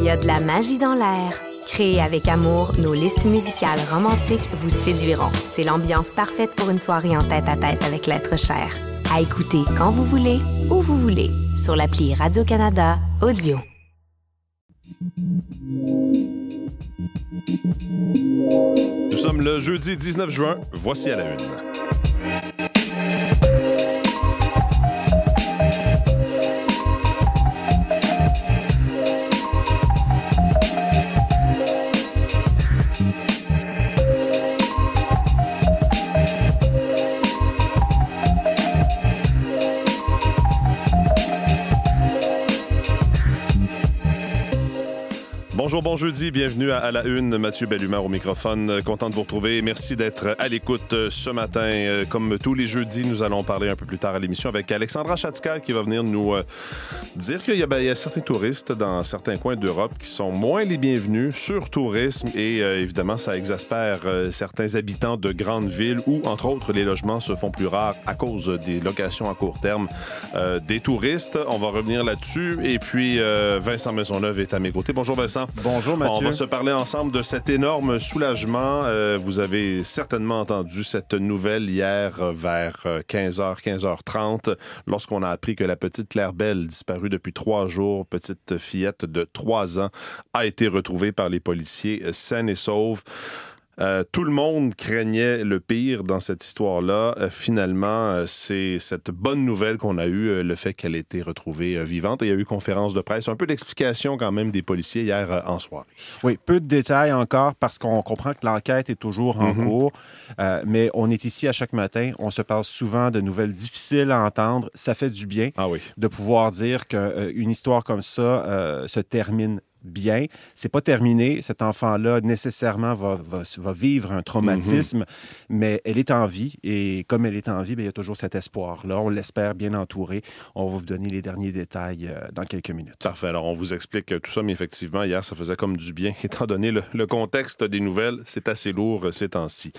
y a de la magie dans l'air. Créées avec amour, nos listes musicales romantiques vous séduiront. C'est l'ambiance parfaite pour une soirée en tête-à-tête avec l'être cher. À écouter quand vous voulez, où vous voulez, sur l'appli Radio-Canada Audio. Nous sommes le jeudi 19 juin. Voici à la une. Bonjour, bon jeudi, bienvenue à la une. Mathieu Bellumeur au microphone, content de vous retrouver. Merci d'être à l'écoute ce matin. Comme tous les jeudis, nous allons parler un peu plus tard à l'émission avec Alexandra Chatzka qui va venir nous dire qu'il y a certains touristes dans certains coins d'Europe qui sont moins les bienvenus sur tourisme et évidemment, ça exaspère certains habitants de grandes villes où, entre autres, les logements se font plus rares à cause des locations à court terme des touristes. On va revenir là-dessus. Et puis, Vincent Maisonneuve est à mes côtés. Bonjour Vincent. Bonjour Mathieu. On va se parler ensemble de cet énorme soulagement. Vous avez certainement entendu cette nouvelle hier vers 15h, 15h30, lorsqu'on a appris que la petite Claire Bell, disparue depuis 3 jours, petite fillette de 3 ans, a été retrouvée par les policiers saine et sauve. Tout le monde craignait le pire dans cette histoire-là. Finalement, c'est cette bonne nouvelle qu'on a eue, le fait qu'elle ait été retrouvée vivante. Et il y a eu conférence de presse, un peu d'explication quand même des policiers hier en soirée. Oui, peu de détails encore parce qu'on comprend que l'enquête est toujours en cours. Mais on est ici à chaque matin. On se parle souvent de nouvelles difficiles à entendre. Ça fait du bien de pouvoir dire qu'une histoire comme ça se termine bien. C'est pas terminé. Cet enfant-là, nécessairement, va vivre un traumatisme, mais elle est en vie. Et comme elle est en vie, il y a toujours cet espoir-là. On l'espère bien entouré. On va vous donner les derniers détails dans quelques minutes. Parfait. Alors, on vous explique tout ça, mais effectivement, hier, ça faisait comme du bien. Étant donné le contexte des nouvelles, c'est assez lourd ces temps-ci.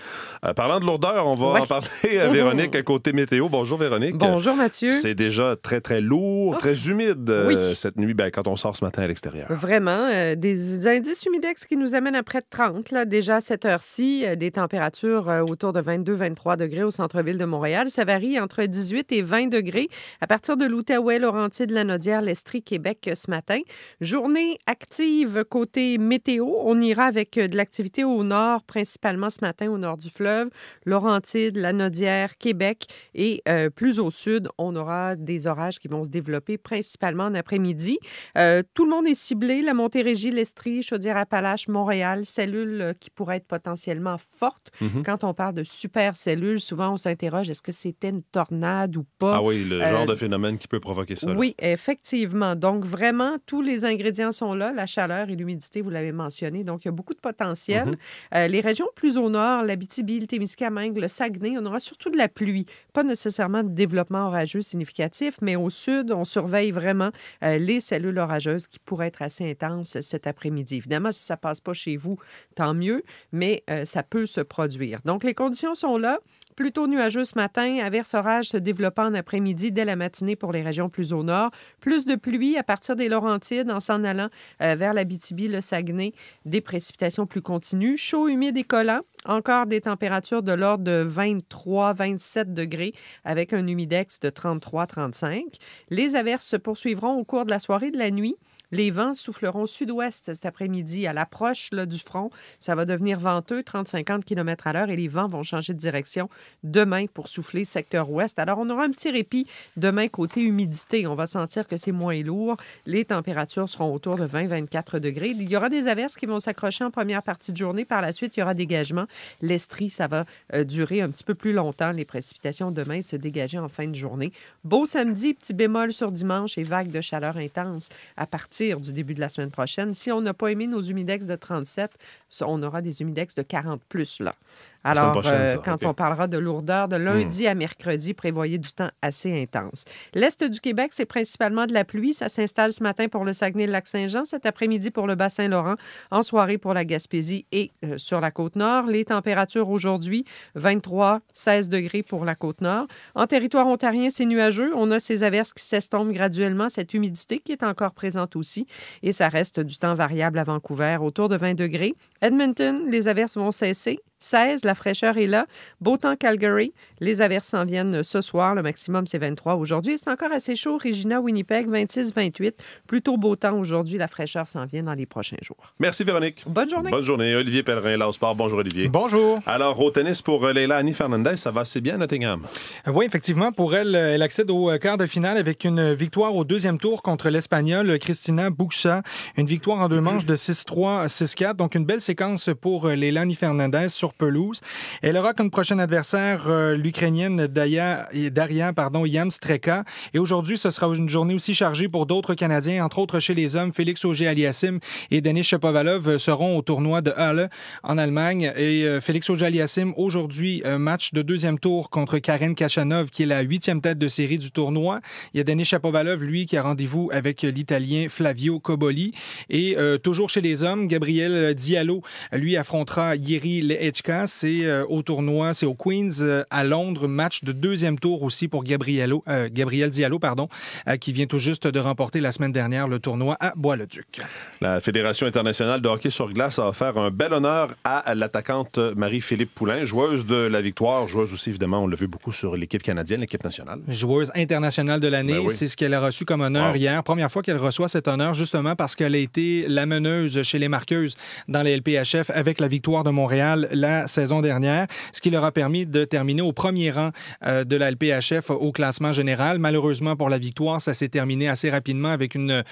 Parlant de lourdeur, on va en parler à Véronique à côté météo. Bonjour, Véronique. Bonjour, Mathieu. C'est déjà très, très lourd, très humide cette nuit, quand on sort ce matin à l'extérieur. Vraiment. Des indices humidex qui nous amènent à près de 30. Là, déjà à cette heure-ci, des températures autour de 22-23 degrés au centre-ville de Montréal. Ça varie entre 18 et 20 degrés à partir de l'Outaouais, Laurentides, Lanaudière, l'Estrie, Québec ce matin. Journée active côté météo. On ira avec de l'activité au nord, principalement ce matin au nord du fleuve, Laurentides, Lanaudière, Québec et plus au sud, on aura des orages qui vont se développer principalement en après-midi. Tout le monde est ciblé. La Montérégie, l'Estrie, Chaudière-Appalaches, Montréal, cellules qui pourraient être potentiellement fortes. Quand on parle de super cellules, souvent on s'interroge, est-ce que c'était une tornade ou pas? Ah oui, le genre de phénomène qui peut provoquer ça. Oui, effectivement. Donc vraiment, tous les ingrédients sont là. La chaleur et l'humidité, vous l'avez mentionné. Donc, il y a beaucoup de potentiel. Les régions plus au nord, l'Abitibi, le Témiscamingue, le Saguenay, on aura surtout de la pluie. Pas nécessairement de développement orageux significatif, mais au sud, on surveille vraiment les cellules orageuses qui pourraient être assez intenses cet après-midi. Évidemment, si ça ne passe pas chez vous, tant mieux, mais ça peut se produire. Donc, les conditions sont là. Plutôt nuageux ce matin, averse-orage se développant en après-midi dès la matinée pour les régions plus au nord. Plus de pluie à partir des Laurentides en s'en allant vers l'Abitibi, le Saguenay. Des précipitations plus continues. Chaud, humide et collant. Encore des températures de l'ordre de 23-27 degrés avec un humidex de 33-35. Les averses se poursuivront au cours de la soirée et de la nuit. Les vents souffleront sud-ouest cet après-midi à l'approche du front. Ça va devenir venteux, 30-50 km à l'heure et les vents vont changer de direction demain pour souffler secteur ouest. Alors, on aura un petit répit demain côté humidité. On va sentir que c'est moins lourd. Les températures seront autour de 20-24 degrés. Il y aura des averses qui vont s'accrocher en première partie de journée. Par la suite, il y aura dégagement. L'Estrie, ça va durer un petit peu plus longtemps. Les précipitations demain se dégager en fin de journée. Beau samedi, petit bémol sur dimanche et vague de chaleur intense à partir du début de la semaine prochaine. Si on n'a pas aimé nos humidex de 37, on aura des humidex de 40 plus là. Alors, prochaine, quand on parlera de lourdeur, de lundi à mercredi, prévoyez du temps assez intense. L'Est du Québec, c'est principalement de la pluie. Ça s'installe ce matin pour le Saguenay-Lac-Saint-Jean, cet après-midi pour le Bas-Saint-Laurent, en soirée pour la Gaspésie et sur la Côte-Nord. Les températures aujourd'hui, 23-16 degrés pour la Côte-Nord. En territoire ontarien, c'est nuageux. On a ces averses qui s'estompent graduellement, cette humidité qui est encore présente aussi. Et ça reste du temps variable à Vancouver, autour de 20 degrés. Edmonton, les averses vont cesser. 16, la fraîcheur est là. Beau temps Calgary, les averses s'en viennent ce soir. Le maximum, c'est 23 aujourd'hui. C'est encore assez chaud. Regina, Winnipeg, 26-28. Plutôt beau temps aujourd'hui. La fraîcheur s'en vient dans les prochains jours. Merci, Véronique. Bonne journée. Bonne journée. Olivier Pellerin, là au sport. Bonjour, Olivier. Bonjour. Alors, au tennis pour Leila Annie Fernandez, ça va assez bien à Nottingham? Oui, effectivement. Pour elle, elle accède au quart de finale avec une victoire au deuxième tour contre l'Espagnole Cristina Bucsa. Une victoire en 2 manches de 6-3, 6-4. Donc, une belle séquence pour Leila Annie Fernandez sur pelouse. Elle aura comme prochaine adversaire l'Ukrainienne Daria Yamstreka. Et aujourd'hui, ce sera une journée aussi chargée pour d'autres Canadiens, entre autres chez les hommes. Félix Auger-Aliassime et Denis Shapovalov seront au tournoi de Halle en Allemagne. Et Félix Auger-Aliassime, aujourd'hui, match de deuxième tour contre Karen Khachanov, qui est la 8e tête de série du tournoi. Il y a Denis Shapovalov, lui, qui a rendez-vous avec l'Italien Flavio Cobolli. Et toujours chez les hommes, Gabriel Diallo, lui, affrontera Jiří Lehečka. C'est au tournoi, c'est au Queen's à Londres, match de deuxième tour aussi pour Gabriel Diallo, qui vient tout juste de remporter la semaine dernière le tournoi à Bois-le-Duc. La Fédération internationale de hockey sur glace a offert un bel honneur à l'attaquante Marie-Philippe Poulin, joueuse de la victoire, joueuse aussi évidemment, on l'a vu beaucoup sur l'équipe canadienne, l'équipe nationale. Joueuse internationale de l'année, c'est ce qu'elle a reçu comme honneur hier. Première fois qu'elle reçoit cet honneur justement parce qu'elle a été la meneuse chez les marqueuses dans les LPHF avec la victoire de Montréal la saison dernière, ce qui leur a permis de terminer au premier rang de la LPHF au classement général. Malheureusement pour la victoire, ça s'est terminé assez rapidement avec une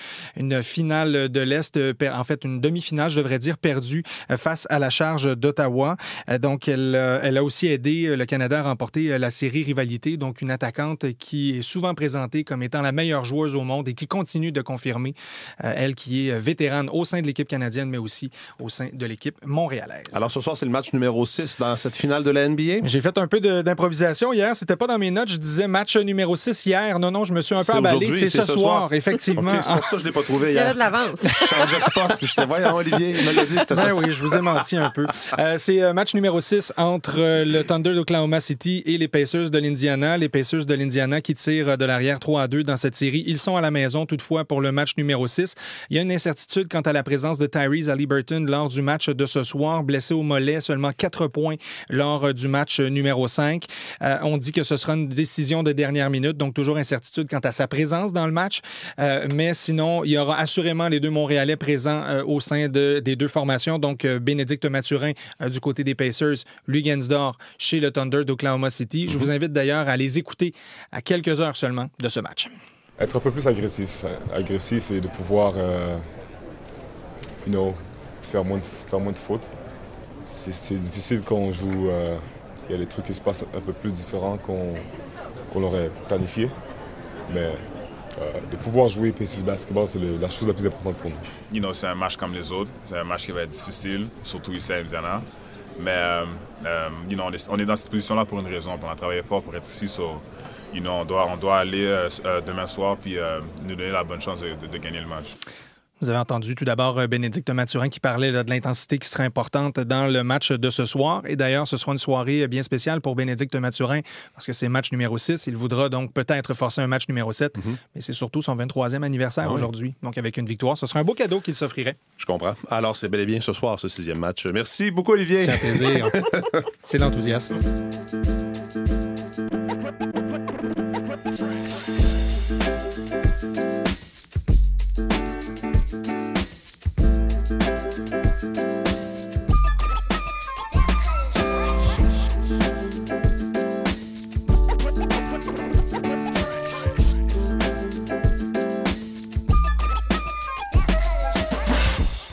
finale de l'Est, en fait une demi-finale, je devrais dire, perdue face à la Charge d'Ottawa. Donc elle a aussi aidé le Canada à remporter la série Rivalité, donc une attaquante qui est souvent présentée comme étant la meilleure joueuse au monde et qui continue de confirmer, elle qui est vétérane au sein de l'équipe canadienne, mais aussi au sein de l'équipe montréalaise. Alors ce soir, c'est le match numéro 6 dans cette finale de la NBA? J'ai fait un peu d'improvisation hier. C'était pas dans mes notes. Je disais match numéro 6 hier. Non, je me suis un peu emballé. C'est ce soir, effectivement. Okay, c'est pour ça que je l'ai pas trouvé hier. Il y avait de l'avance. Je changeais de poste. Puis j'étais, voyons, Olivier, il m'a dit que c'était ça. Oui, je vous ai menti un peu. C'est match numéro 6 entre le Thunder d'Oklahoma City et les Pacers de l'Indiana. Les Pacers de l'Indiana qui tirent de l'arrière 3-2 dans cette série. Ils sont à la maison, toutefois, pour le match numéro 6. Il y a une incertitude quant à la présence de Tyrese Haliburton lors du match de ce soir. Blessé au mollet, seulement 4 points lors du match numéro 5. On dit que ce sera une décision de dernière minute, donc toujours incertitude quant à sa présence dans le match. Mais sinon, il y aura assurément les deux Montréalais présents au sein des deux formations. Donc, Bénédicte Mathurin du côté des Pacers, Louis Gensdor chez le Thunder d'Oklahoma City. Je vous invite d'ailleurs à les écouter à quelques heures seulement de ce match. Être un peu plus agressif et de pouvoir faire moins de fautes. C'est difficile quand on joue. Il y a des trucs qui se passent un peu plus différents qu'on l'aurait planifié. Mais de pouvoir jouer Pacers basketball, c'est la chose la plus importante pour nous. C'est un match comme les autres. C'est un match qui va être difficile, surtout ici à Indiana. Mais on est dans cette position-là pour une raison. On a travaillé fort pour être ici. On doit aller demain soir puis nous donner la bonne chance de gagner le match. Vous avez entendu tout d'abord Bénédicte Mathurin qui parlait de l'intensité qui serait importante dans le match de ce soir. Et d'ailleurs, ce sera une soirée bien spéciale pour Bénédicte Mathurin parce que c'est match numéro 6. Il voudra donc peut-être forcer un match numéro 7. Mais c'est surtout son 23e anniversaire aujourd'hui. Donc avec une victoire, ce sera un beau cadeau qu'il s'offrirait. Je comprends. Alors c'est bel et bien ce soir, ce 6e match. Merci beaucoup, Olivier. C'est un plaisir. C'est l'enthousiasme.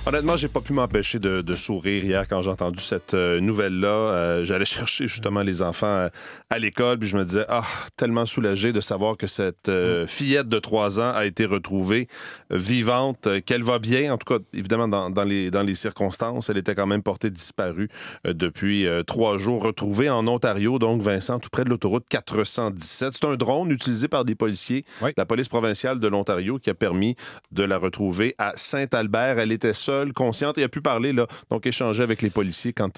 Honnêtement, j'ai pas pu m'empêcher de sourire hier quand j'ai entendu cette nouvelle-là. J'allais chercher justement les enfants à l'école, puis je me disais, tellement soulagé de savoir que cette fillette de 3 ans a été retrouvée vivante, qu'elle va bien. En tout cas, évidemment, dans les circonstances, elle était quand même portée disparue depuis 3 jours. Retrouvée en Ontario, donc, Vincent, tout près de l'autoroute 417. C'est un drone utilisé par des policiers, la police provinciale de l'Ontario, qui a permis de la retrouver à Saint-Albert. Elle était seule, consciente, et a pu parler, là, donc échanger avec les policiers quand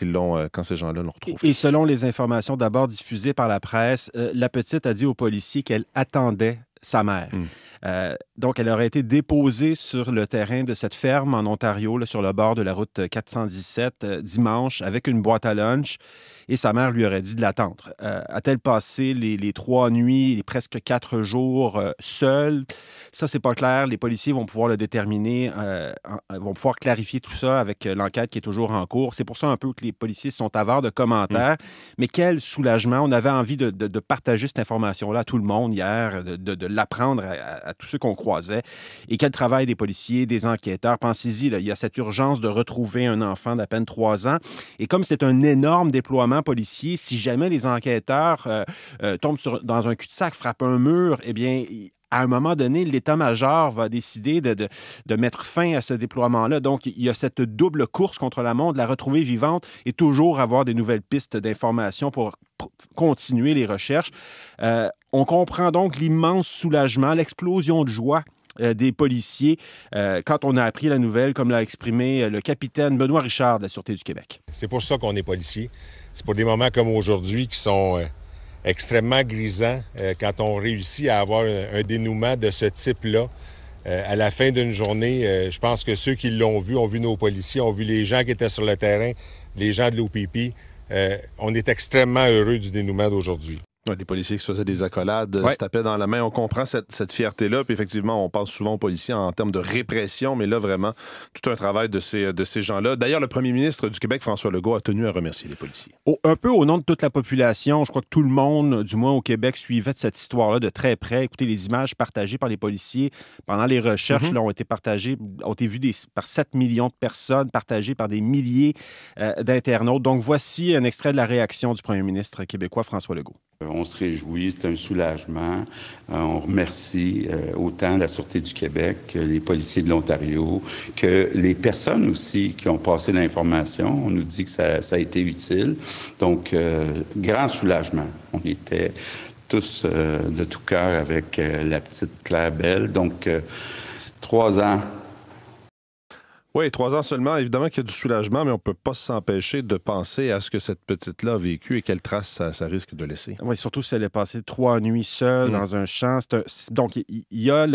ces gens-là l'ont retrouvée. Et selon les informations d'abord diffusées par la presse, la petite a dit aux policiers qu'elle attendait sa mère. Donc, elle aurait été déposée sur le terrain de cette ferme en Ontario, là, sur le bord de la route 417, dimanche, avec une boîte à lunch. Et sa mère lui aurait dit de l'attendre. A-t-elle passé les 3 nuits, les presque 4 jours seule? Ça, c'est pas clair. Les policiers vont pouvoir le déterminer, vont pouvoir clarifier tout ça avec l'enquête qui est toujours en cours. C'est pour ça un peu que les policiers sont avares de commentaires. Mais quel soulagement. On avait envie de partager cette information-là à tout le monde hier, de l'apprendre à tous ceux qu'on croisait. Et quel travail des policiers, des enquêteurs. Pensez-y, là, il y a cette urgence de retrouver un enfant d'à peine 3 ans. Et comme c'est un énorme déploiement policier, si jamais les enquêteurs tombent dans un cul-de-sac, frappent un mur, eh bien, à un moment donné, l'état-major va décider de mettre fin à ce déploiement-là. Donc, il y a cette double course contre la montre, la retrouver vivante et toujours avoir des nouvelles pistes d'information pour continuer les recherches. On comprend donc l'immense soulagement, l'explosion de joie des policiers quand on a appris la nouvelle, comme l'a exprimé le capitaine Benoît Richard de la Sûreté du Québec. C'est pour ça qu'on est policier. C'est pour des moments comme aujourd'hui qui sont extrêmement grisants quand on réussit à avoir un dénouement de ce type-là. À la fin d'une journée, je pense que ceux qui l'ont vu ont vu nos policiers, ont vu les gens qui étaient sur le terrain, les gens de l'OPP. On est extrêmement heureux du dénouement d'aujourd'hui. Les policiers qui se faisaient des accolades, se tapaient dans la main. On comprend cette fierté-là. Puis effectivement, on pense souvent aux policiers en termes de répression, mais là, vraiment, tout un travail de ces gens-là. D'ailleurs, le premier ministre du Québec, François Legault, a tenu à remercier les policiers. Un peu au nom de toute la population, je crois que tout le monde, du moins au Québec, suivait cette histoire-là de très près. Écoutez, les images partagées par les policiers pendant les recherches là, ont été partagées, ont été vues par 7 millions de personnes, partagées par des milliers d'internautes. Donc, voici un extrait de la réaction du premier ministre québécois, François Legault. On se réjouit, c'est un soulagement. On remercie autant la Sûreté du Québec que les policiers de l'Ontario, que les personnes aussi qui ont passé l'information. On nous dit que ça a été utile. Donc, grand soulagement. On était tous de tout cœur avec la petite Claire Bell. Donc, 3 ans. Oui, 3 ans seulement. Évidemment qu'il y a du soulagement, mais on ne peut pas s'empêcher de penser à ce que cette petite-là a vécu et quelle trace ça risque de laisser. Oui, surtout si elle est passée 3 nuits seule dans un champ. Donc, il y a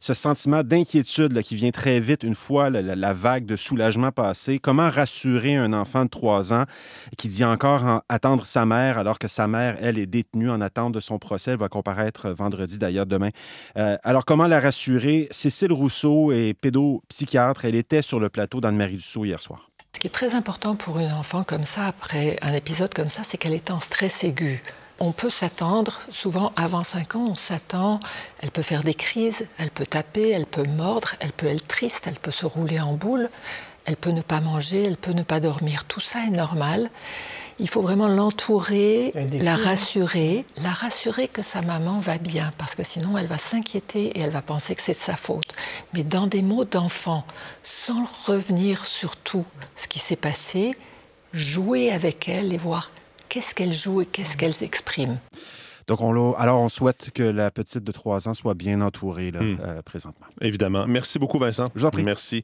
ce sentiment d'inquiétude là, qui vient très vite une fois la vague de soulagement passée. Comment rassurer un enfant de 3 ans qui dit encore attendre sa mère alors que sa mère, elle, est détenue en attente de son procès. Elle va comparaître vendredi, d'ailleurs, demain. Alors, comment la rassurer? Cécile Rousseau est pédopsychiatre. Elle était sur le plateau d'Anne-Marie Dussault hier soir. Ce qui est très important pour une enfant comme ça, après un épisode comme ça, c'est qu'elle est en stress aigu. On peut s'attendre, souvent avant 5 ans, on s'attend, elle peut faire des crises, elle peut taper, elle peut mordre, elle peut être triste, elle peut se rouler en boule, elle peut ne pas manger, elle peut ne pas dormir. Tout ça est normal. Il faut vraiment l'entourer, la rassurer que sa maman va bien, parce que sinon elle va s'inquiéter et elle va penser que c'est de sa faute. Mais dans des mots d'enfant, sans revenir sur tout ce qui s'est passé, jouer avec elle et voir qu'est-ce qu'elle joue et qu'est-ce qu'elle exprime. Donc, on souhaite que la petite de 3 ans soit bien entourée là, présentement. Évidemment. Merci beaucoup, Vincent. Je vous en prie. Merci.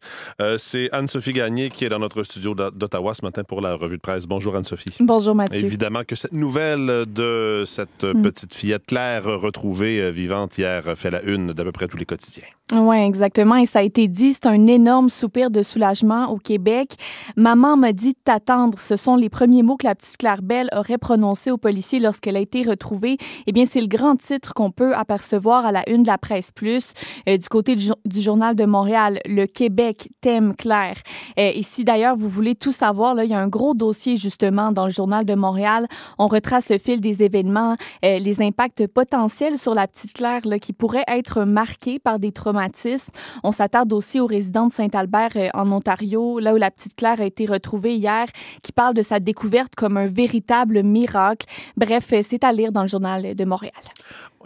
C'est Anne-Sophie Gagné qui est dans notre studio d'Ottawa ce matin pour la revue de presse. Bonjour, Anne-Sophie. Bonjour, Mathieu. Évidemment que cette nouvelle de cette petite fillette Claire retrouvée vivante hier fait la une d'à peu près tous les quotidiens. Oui, exactement. Et ça a été dit, c'est un énorme soupir de soulagement au Québec. Maman m'a dit de t'attendre. Ce sont les premiers mots que la petite Claire Bell aurait prononcés aux policiers lorsqu'elle a été retrouvée. Eh bien, c'est le grand titre qu'on peut apercevoir à la une de la Presse Plus. Du côté du Journal de Montréal, le Québec t'aime Claire. Et si d'ailleurs vous voulez tout savoir, là, il y a un gros dossier justement dans le Journal de Montréal. On retrace le fil des événements, les impacts potentiels sur la petite Claire là, qui pourraient être marqués par des traumatismes traumatisme. On s'attarde aussi aux résidents de Saint-Albert en Ontario, là où la petite Claire a été retrouvée hier, qui parle de sa découverte comme un véritable miracle. Bref, c'est à lire dans le Journal de Montréal.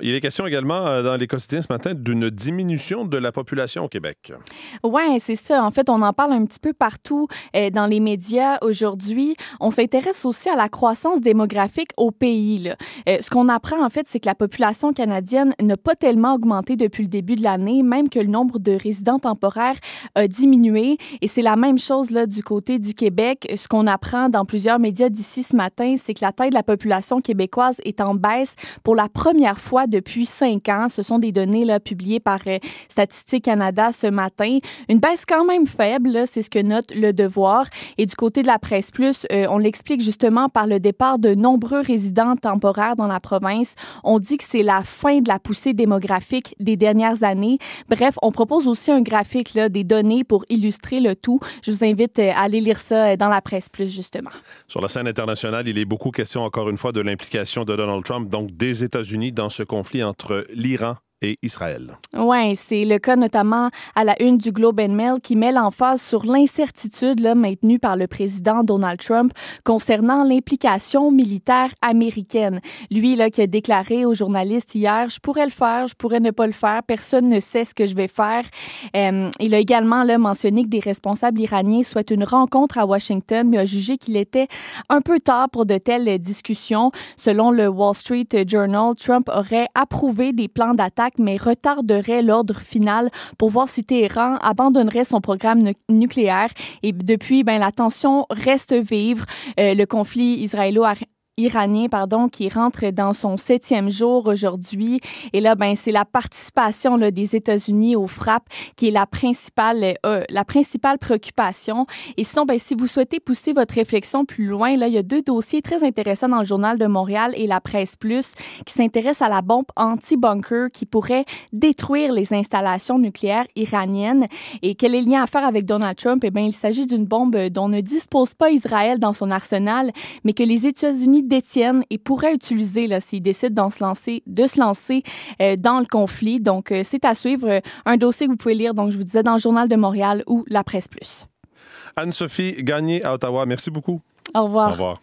Il est question également dans les quotidiens ce matin d'une diminution de la population au Québec. Oui, c'est ça. En fait, on en parle un petit peu partout dans les médias aujourd'hui. On s'intéresse aussi à la croissance démographique au pays, là. Ce qu'on apprend, en fait, c'est que la population canadienne n'a pas tellement augmenté depuis le début de l'année, même que le nombre de résidents temporaires a diminué. Et c'est la même chose là, du côté du Québec. Ce qu'on apprend dans plusieurs médias d'ici ce matin, c'est que la taille de la population québécoise est en baisse pour la première fois depuis 5 ans. Ce sont des données là, publiées par Statistique Canada ce matin. Une baisse quand même faible, là, c'est ce que note Le Devoir. Et du côté de la Presse Plus, on l'explique justement par le départ de nombreux résidents temporaires dans la province. On dit que c'est la fin de la poussée démographique des dernières années. Bref, on propose aussi un graphique, là, des données pour illustrer le tout. Je vous invite à aller lire ça dans la Presse Plus, justement. Sur la scène internationale, il est beaucoup question, encore une fois, de l'implication de Donald Trump, donc des États-Unis, dans ce conflit entre l'Iran et Israël. Oui, c'est le cas notamment à la une du Globe and Mail qui met l'emphase sur l'incertitude là, maintenue par le président Donald Trump concernant l'implication militaire américaine. Lui là, qui a déclaré aux journalistes hier, je pourrais le faire, je pourrais ne pas le faire, personne ne sait ce que je vais faire. Il a également là, mentionné que des responsables iraniens souhaitent une rencontre à Washington, mais a jugé qu'il était un peu tard pour de telles discussions. Selon le Wall Street Journal, Trump aurait approuvé des plans d'attaque mais retarderait l'ordre final pour voir si Téhéran abandonnerait son programme nucléaire. Et depuis, la tension reste vive. Le conflit israélo-iranien, qui rentre dans son 7e jour aujourd'hui. Et là, c'est la participation là, des États-Unis aux frappes qui est la principale préoccupation. Et sinon, si vous souhaitez pousser votre réflexion plus loin, là, il y a 2 dossiers très intéressants dans le Journal de Montréal et la Presse Plus qui s'intéressent à la bombe anti-bunker qui pourrait détruire les installations nucléaires iraniennes. Et quel est le lien à faire avec Donald Trump? Il s'agit d'une bombe dont ne dispose pas Israël dans son arsenal, mais que les États-Unis détiennent et pourraient utiliser là, s'ils décident de se lancer dans le conflit. Donc, c'est à suivre. Un dossier que vous pouvez lire, donc je vous disais, dans le Journal de Montréal ou la Presse Plus. Anne-Sophie Gagné à Ottawa, merci beaucoup. Au revoir. Au revoir.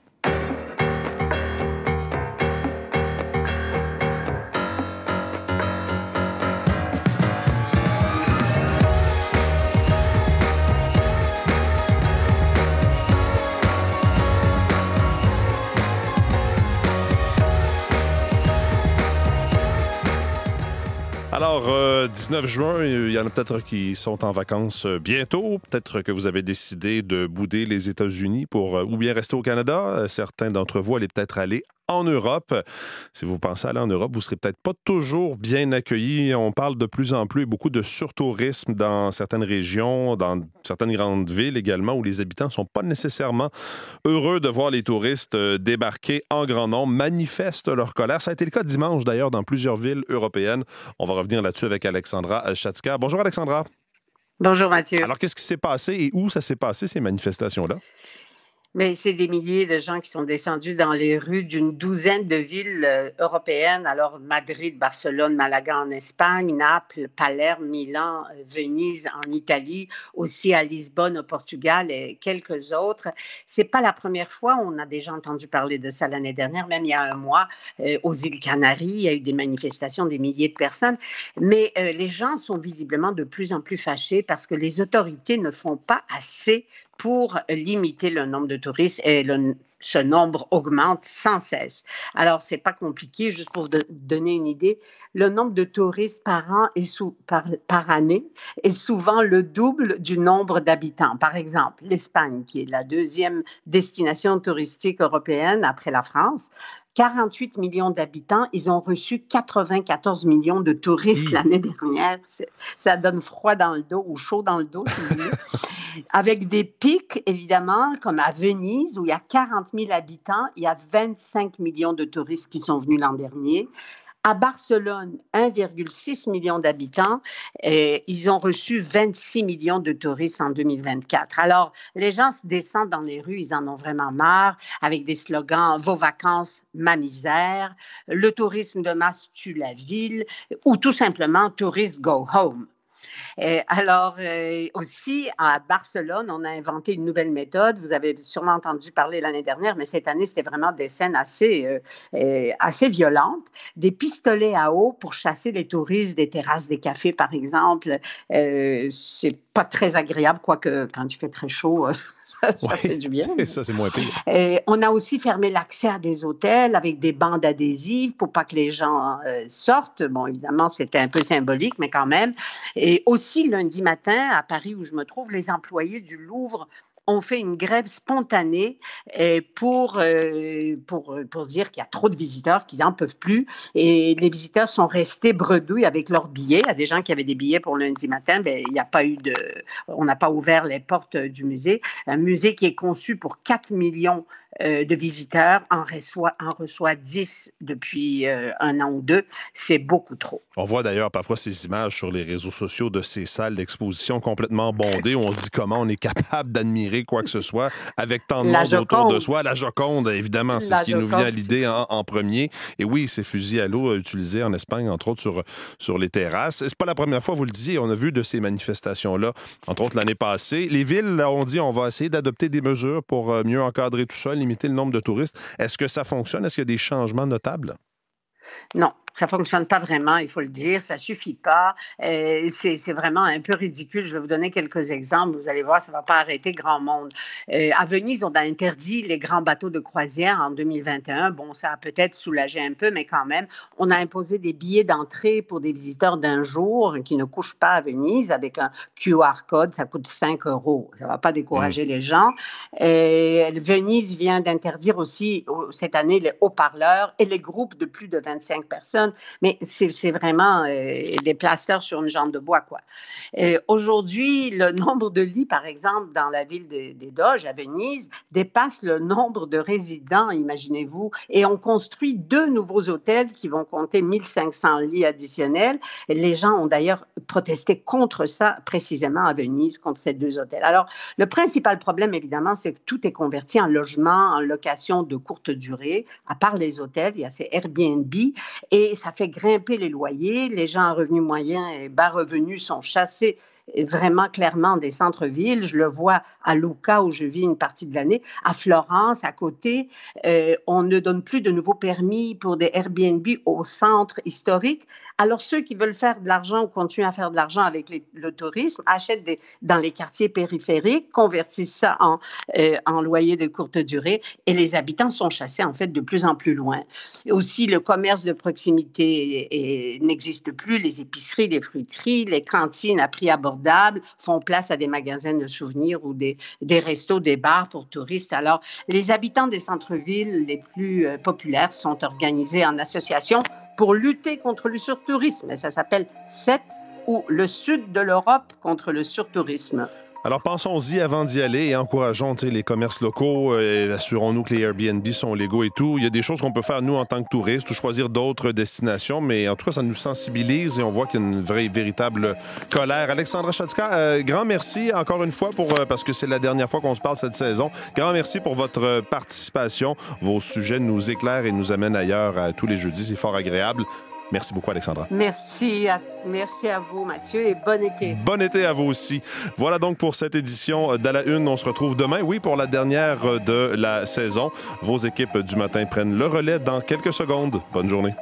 Alors, 19 juin, il y en a peut-être qui sont en vacances bientôt. Peut-être que vous avez décidé de bouder les États-Unis pour ou bien rester au Canada. Certains d'entre vous allaient peut-être aller en Europe. Si vous pensez aller en Europe, vous serez peut-être pas toujours bien accueillis. On parle de plus en plus et beaucoup de surtourisme dans certaines régions, dans certaines grandes villes également, où les habitants sont pas nécessairement heureux de voir les touristes débarquer en grand nombre, manifestent leur colère. Ça a été le cas dimanche, d'ailleurs, dans plusieurs villes européennes. On va revenir là-dessus avec Alexandra Chatzka. Bonjour, Alexandra. Bonjour, Mathieu. Alors, qu'est-ce qui s'est passé et où ça s'est passé, ces manifestations-là? Mais c'est des milliers de gens qui sont descendus dans les rues d'une douzaine de villes européennes. Alors, Madrid, Barcelone, Malaga en Espagne, Naples, Palerme, Milan, Venise en Italie, aussi à Lisbonne au Portugal et quelques autres. C'est pas la première fois. On a déjà entendu parler de ça l'année dernière, même il y a un mois, aux îles Canaries. Il y a eu des manifestations, des milliers de personnes. Mais les gens sont visiblement de plus en plus fâchés parce que les autorités ne font pas assez pour limiter le nombre de touristes et ce nombre augmente sans cesse. Alors, c'est pas compliqué, juste pour donner une idée, le nombre de touristes par an par année est souvent le double du nombre d'habitants. Par exemple, l'Espagne, qui est la 2e destination touristique européenne après la France, 48 millions d'habitants, ils ont reçu 94 millions de touristes l'année dernière. Ça donne froid dans le dos ou chaud dans le dos, si vous voulez. Avec des pics, évidemment, comme à Venise, où il y a 40 000 habitants, il y a 25 millions de touristes qui sont venus l'an dernier. À Barcelone, 1,6 million d'habitants, ils ont reçu 26 millions de touristes en 2024. Alors, les gens se descendent dans les rues, ils en ont vraiment marre, avec des slogans « Vos vacances, ma misère »,« Le tourisme de masse tue la ville » ou tout simplement « Tourist go home ». Alors, aussi, à Barcelone, on a inventé une nouvelle méthode. Vous avez sûrement entendu parler l'année dernière, mais cette année, c'était vraiment des scènes assez violentes. Des pistolets à eau pour chasser les touristes des terrasses des cafés, par exemple. C'est pas très agréable, quoique quand il fait très chaud, ça fait du bien. Ça, c'est moins pire. On a aussi fermé l'accès à des hôtels avec des bandes adhésives pour pas que les gens sortent. Bon, évidemment, c'était un peu symbolique, mais quand même. Et aussi, lundi matin, à Paris, où je me trouve, les employés du Louvre ont fait une grève spontanée pour dire qu'il y a trop de visiteurs, qu'ils n'en peuvent plus. Et les visiteurs sont restés bredouilles avec leurs billets. Il y a des gens qui avaient des billets pour lundi matin. Bien, on n'a pas ouvert les portes du musée. Un musée qui est conçu pour 4 millions de visiteurs en reçoit 10 depuis 1 an ou 2. C'est beaucoup trop. On voit d'ailleurs parfois ces images sur les réseaux sociaux de ces salles d'exposition complètement bondées où on se dit comment on est capable d'admirer quoi que ce soit avec tant de monde autour de soi. La Joconde, évidemment, c'est ce qui nous vient à l'idée en premier. Et oui, ces fusils à l'eau utilisés en Espagne, entre autres, sur les terrasses. C'est pas la première fois, vous le disiez, on a vu de ces manifestations-là, entre autres l'année passée. Les villes, là, on dit on va essayer d'adopter des mesures pour mieux encadrer tout ça, limiter le nombre de touristes. Est-ce que ça fonctionne? Est-ce qu'il y a des changements notables? Non, ça ne fonctionne pas vraiment, il faut le dire, ça ne suffit pas. C'est vraiment un peu ridicule. Je vais vous donner quelques exemples. Vous allez voir, ça ne va pas arrêter grand monde. À Venise, on a interdit les grands bateaux de croisière en 2021. Bon, ça a peut-être soulagé un peu, mais quand même, on a imposé des billets d'entrée pour des visiteurs d'un jour qui ne couchent pas à Venise avec un QR code. Ça coûte 5 €. Ça ne va pas décourager les gens. Venise vient d'interdire aussi cette année les haut-parleurs et les groupes de plus de 25 personnes. Mais c'est vraiment des plasteurs sur une jambe de bois, quoi. Aujourd'hui, le nombre de lits, par exemple, dans la ville des Doges, à Venise, dépasse le nombre de résidents, imaginez-vous. Et on construit 2 nouveaux hôtels qui vont compter 1500 lits additionnels. Et les gens ont d'ailleurs protesté contre ça, précisément à Venise, contre ces 2 hôtels. Alors, le principal problème, évidemment, c'est que tout est converti en logement, en location de courte durée. À part les hôtels, il y a ces Airbnb. Et ça fait grimper les loyers. Les gens à revenus moyens et bas revenus sont chassés vraiment clairement des centres-villes. Je le vois à Lucca, où je vis une partie de l'année. À Florence, à côté, on ne donne plus de nouveaux permis pour des Airbnb au centre historique. Alors, ceux qui veulent faire de l'argent ou continuer à faire de l'argent avec le tourisme achètent dans les quartiers périphériques, convertissent ça en loyer de courte durée et les habitants sont chassés, en fait, de plus en plus loin. Et aussi, le commerce de proximité n'existe plus. Les épiceries, les fruiteries, les cantines à prix abordables font place à des magasins de souvenirs ou des restos, des bars pour touristes. Alors, les habitants des centres-villes les plus populaires sont organisés en association pour lutter contre le surtourisme. Ça s'appelle SET ou le Sud de l'Europe contre le surtourisme. Alors, pensons-y avant d'y aller et encourageons les commerces locaux. Assurons-nous que les Airbnb sont légaux et tout. Il y a des choses qu'on peut faire, nous, en tant que touristes, ou choisir d'autres destinations, mais en tout cas, ça nous sensibilise et on voit qu'il y a une véritable colère. Alexandra Chatzka, grand merci encore une fois parce que c'est la dernière fois qu'on se parle cette saison. Grand merci pour votre participation. Vos sujets nous éclairent et nous amènent ailleurs tous les jeudis. C'est fort agréable. Merci beaucoup, Alexandra. Merci à vous, Mathieu, et bon été. Bon été à vous aussi. Voilà donc pour cette édition d'À la Une. On se retrouve demain, oui, pour la dernière de la saison. Vos équipes du matin prennent le relais dans quelques secondes. Bonne journée.